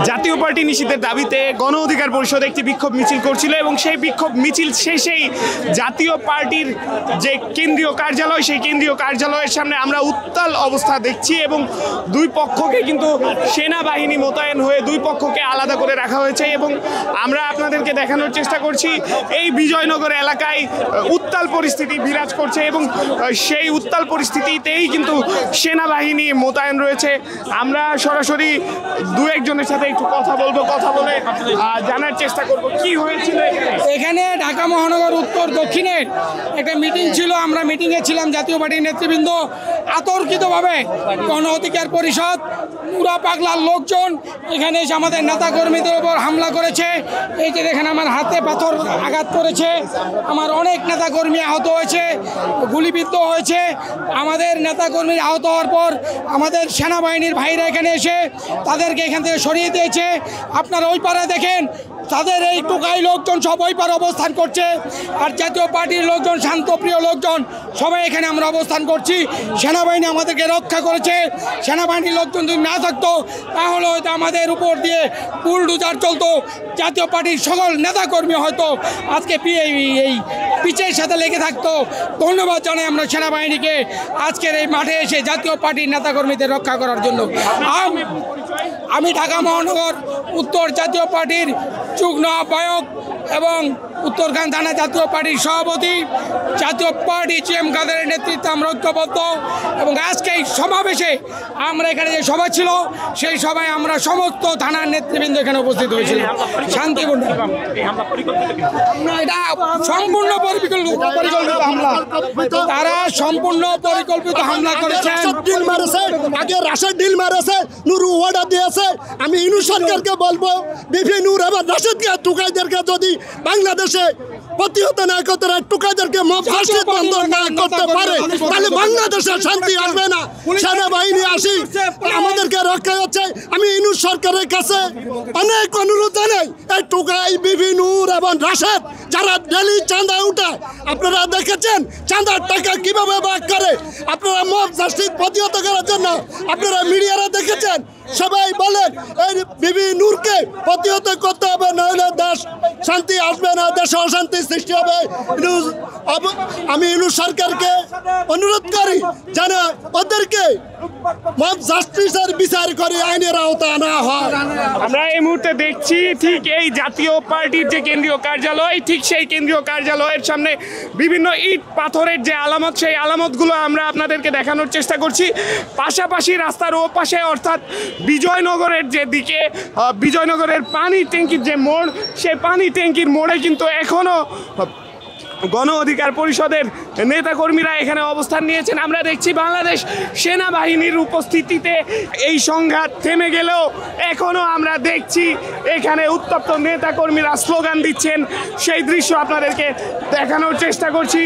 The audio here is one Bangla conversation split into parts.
জাতীয় পার্টি নিষিদ্ধের দাবিতে গণ অধিকার পরিষদ একটি বিক্ষোভ মিছিল করছিল এবং সেই বিক্ষোভ মিছিল শেষেই জাতীয় পার্টির যে কেন্দ্রীয় কার্যালয় সেই কেন্দ্রীয় কার্যালয়ের সামনে আমরা উত্তাল অবস্থা দেখছি এবং দুই পক্ষকে কিন্তু সেনাবাহিনী মোতায়েন হয়ে দুই পক্ষকে আলাদা করে রাখা হয়েছে এবং আমরা আপনাদেরকে দেখানোর চেষ্টা করছি এই বিজয়নগর এলাকায় উত্তাল পরিস্থিতি বিরাজ করছে এবং সেই উত্তাল পরিস্থিতিতেই কিন্তু সেনাবাহিনী মোতায়েন রয়েছে। আমরা সরাসরি দু একজনের সাথে একটু কথা বলে জানার চেষ্টা করব কি হয়েছিল এখানে। ঢাকা মহানগর উত্তর দক্ষিণের একটা মিটিং ছিল, আমরা মিটিংয়ে ছিলাম। জাতীয় পার্টির নেতৃবৃন্দ আতর্কিতভাবে গণ অধিকার পরিষদ পুরা পাগলার লোকজন এখানে এসে আমাদের নেতাকর্মীদের উপর হামলা করেছে। এই যে দেখেন আমার হাতে পাথর আঘাত করেছে, আমার অনেক নেতাকর্মী আহত হয়েছে, গুলিবিদ্ধ হয়েছে। আমাদের নেতাকর্মী আহত হওয়ার পর আমাদের সেনাবাহিনীর ভাইরা এখানে এসে তাদেরকে এখান থেকে সরিয়ে দিয়েছে। আপনারা ওই পারে দেখেন তাদের এই টুকাই লোকজন সব ওই পারে অবস্থান করছে, আর জাতীয় পার্টির লোকজন, শান্তপ্রিয় লোকজন সবাই এখানে আমরা অবস্থান করছি। সেনাবাহিনী আমাদেরকে রক্ষা করেছে। সেনাবাহিনীর লোকজন যদি না থাকতো তাহলে হয়তো আমাদের উপর দিয়ে বুলডোজার চলতো, জাতীয় পার্টির সকল নেতাকর্মী হয়তো আজকে এই পিচের সাথে লেগে থাকতো। ধন্যবাদ জানাই আমরা সেনাবাহিনীকে আজকের এই মাঠে এসে জাতীয় পার্টির নেতাকর্মীদের রক্ষা করার জন্য। আমি ঢাকা মহানগর উত্তর জাতীয় পার্টির যুগ্ম আহ্বায়ক এবং উত্তরখান থানা জাতীয় পার্টির সভাপতি। জাতীয় পার্টি জিএম কাদেরের নেতৃত্বে আমরা ঐক্যবদ্ধ এবং আজকে এই সমাবেশে আমরা এখানে যে সভা ছিল সেই সভায় আমরা সমস্ত থানার নেতৃবৃন্দ এখানে উপস্থিত হয়েছিলাম শান্তিপূর্ণ। এটা সম্পূর্ণ পরিকল্পিত হামলা, তারা সম্পূর্ণ পরিকল্পিত হামলা করেছেন। আগে রাশেদ ডিল মারেছে, নুরু ওয়ার্ডার দিয়েছে। আমি ইউনূস সরকারকে বলবো বিপি নূর এবং রাশেদকে টুকাইদেরকে যদি বাংলাদেশে প্রতিহত না করতে টুকাইদেরকে বন্ধ না করতে পারে তাহলে বাংলাদেশের শান্তি আসবে না। সেনাবাহিনী আসি আমাদেরকে রক্ষা হচ্ছে। আমি ইউনূস সরকারের কাছে অনেক অনুরোধ জানাই, এই টুকাই বিপি নূর এবং রাশেদ যারা ডেলি চাঁদা উঠায়, আপনারা দেখেছেন চাঁদার টাকা কিভাবে ভাগ করে। আপনারা মব জাস্টিস প্রতিহত করার জন্য আপনারা মিডিয়ারা দেখেছেন, সবাই বলেন এই বিবি নূরকে প্রতিহত করতে হবে, নইলে দেশ শান্তি আসবে না, দেশে অশান্তি সৃষ্টি হবে। আমি ইউনূস সরকারকে অনুরোধ করি যেন ওদেরকে মব জাস্টিসের বিচার করে আইনের আওতা আনা হয়। আমরা এই মুহূর্তে দেখছি ঠিক এই জাতীয় পার্টির যে কেন্দ্রীয় কার্যালয়, ঠিক সেই কেন্দ্রীয় কার্যালয়ের সামনে বিভিন্ন ইট পাথরের যে আলামত, সেই আলামতগুলো আমরা আপনাদেরকে দেখানোর চেষ্টা করছি। পাশাপাশি রাস্তার ও পাশে অর্থাৎ বিজয়নগরের যে দিকে বিজয়নগরের পানি ট্যাঙ্কির যে মোড়, সেই পানি ট্যাঙ্কির মোড়ে কিন্তু এখনও গণ অধিকার পরিষদের নেতাকর্মীরা এখানে অবস্থান নিয়েছেন। আমরা দেখছি বাংলাদেশ সেনাবাহিনীর উপস্থিতিতে এই সংঘাত থেমে গেলেও এখনও আমরা দেখছি এখানে উত্তপ্ত নেতাকর্মীরা স্লোগান দিচ্ছেন, সেই দৃশ্য আপনাদেরকে দেখানোর চেষ্টা করছি।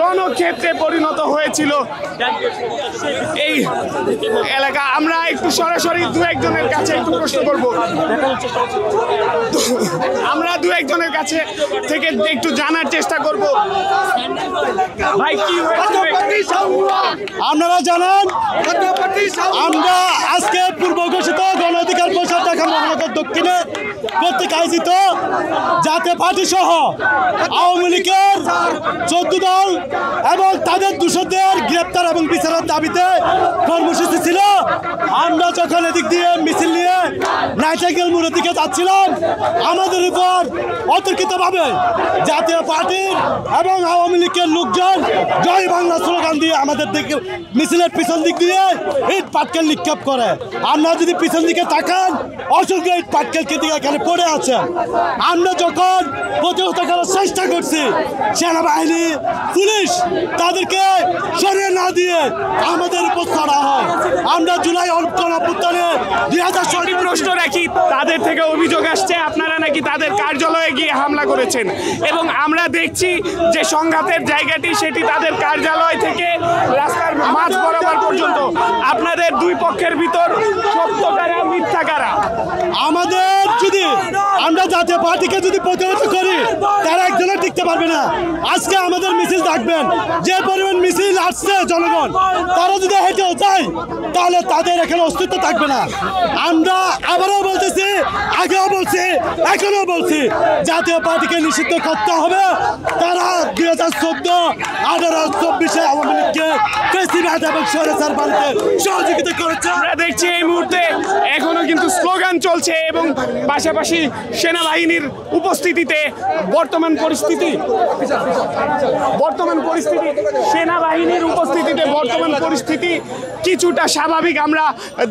রণক্ষেত্রে পরিণত হয়েছিল এই এলাকা। আমরা একটু সরাসরি দু একজনের কাছে একটু প্রশ্ন করব, আমরা দু একজনের কাছে থেকে একটু জানার চেষ্টা করব ভাই কি হয়েছে। আপনারা জানেন আমরা আজকে পূর্ব ঘোষিত গণ অধিকার পরিষদ ঢাকা মহানগর দক্ষিণে কর্তৃক আয়োজিত জাতীয় পার্টি সহ আওয়ামী লীগের 14 দল এবং তাদের দূষকদের গ্রেপ্তার এবং বিচারের দাবিতে কর্মসূচি ছিল। আমরা যখন এদিক দিয়ে মিছিল নিয়ে নাইটিঙ্গেল মোড়ের দিকে যাচ্ছিলাম, আমাদের উপর অতর্কিতভাবে জাতীয় পার্টির এবং আওয়ামী লীগের লোকজন জয় বাংলা স্লোগান দিয়ে আমাদের দিকে মিছিলের পিছন দিক দিয়ে ইট পাটকেল নিক্ষেপ করে। আমরা যদি পিছন দিকে তাকান, অসংখ্য ইট পাটকেল কিন্তু এখানে পড়ে আছে। আমরা যখন প্রতিহত করার চেষ্টা করছি, সেনাবাহিনী পুলিশ তাদেরকে সরিয়ে না দিয়ে আমাদের উপর ছড়া হয়। আমরা জুলাই অভ্যুত্থানে 2000 প্রশ্ন রাখি, তাদের থেকে অভিযোগ আসছে আপনারা নাকি তাদের কার্যালয়ে গিয়ে হামলা করেছেন এবং আমরা দেখছি যে সংঘাতের জায়গাটি সেটি তাদের কার্যালয় থেকে রাস্তার মাঝ বরাবর পর্যন্ত। আপনাদের দুই পক্ষের ভিতর সত্য কারা মিথ্যা কারা? আমাদের যদি আমরা জাতীয় পার্টিকে যদি প্রতিহত করি তারা একজনও টিকতে পারবে না। আজকে আমাদের মিছিল ডাকবেন, যে পরিমাণ মিছিল আসছে জনগণ, তারা যদি হেঁটেও যায় তাহলে তাদের এখানে অস্তিত্ব থাকবে না। আমরা আবারও বলতেছি এখনো বলছি জাতীয় পার্টিকে নিষিদ্ধ করতে হবে। তারা 2014-18-24 আওয়ামী লীগকে ফেসিবাদ এবং স্বৈরাচার বাড়িতে সহযোগিতা করেছে। আমরা দেখছি এই মুহূর্তে এখনো কিন্তু স্লোগান চলছে এবং পাশাপাশি সেনাবাহিনীর উপস্থিতিতে বর্তমান পরিস্থিতি সেনাবাহিনীর উপস্থিতিতে বর্তমান পরিস্থিতি কিছুটা স্বাভাবিক আমরা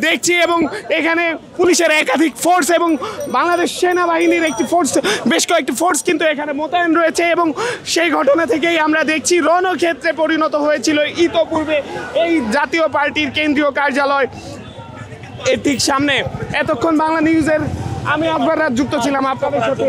দেখছি এবং এখানে পুলিশের একাধিক ফোর্স এবং বাংলাদেশ সেনাবাহিনীর একটি ফোর্স, বেশ কয়েকটি ফোর্স কিন্তু এখানে মোতায়েন রয়েছে এবং সেই ঘটনা থেকেই আমরা দেখছি রণক্ষেত্রে পরিণত হয়েছিল ইতোপূর্বে এই জাতীয় পার্টির কেন্দ্রীয় কার্যালয়। এর ঠিক সামনে এতক্ষণ বাংলা নিউজের আমি আকবর রাত যুক্ত ছিলাম আপনাদের সাথে।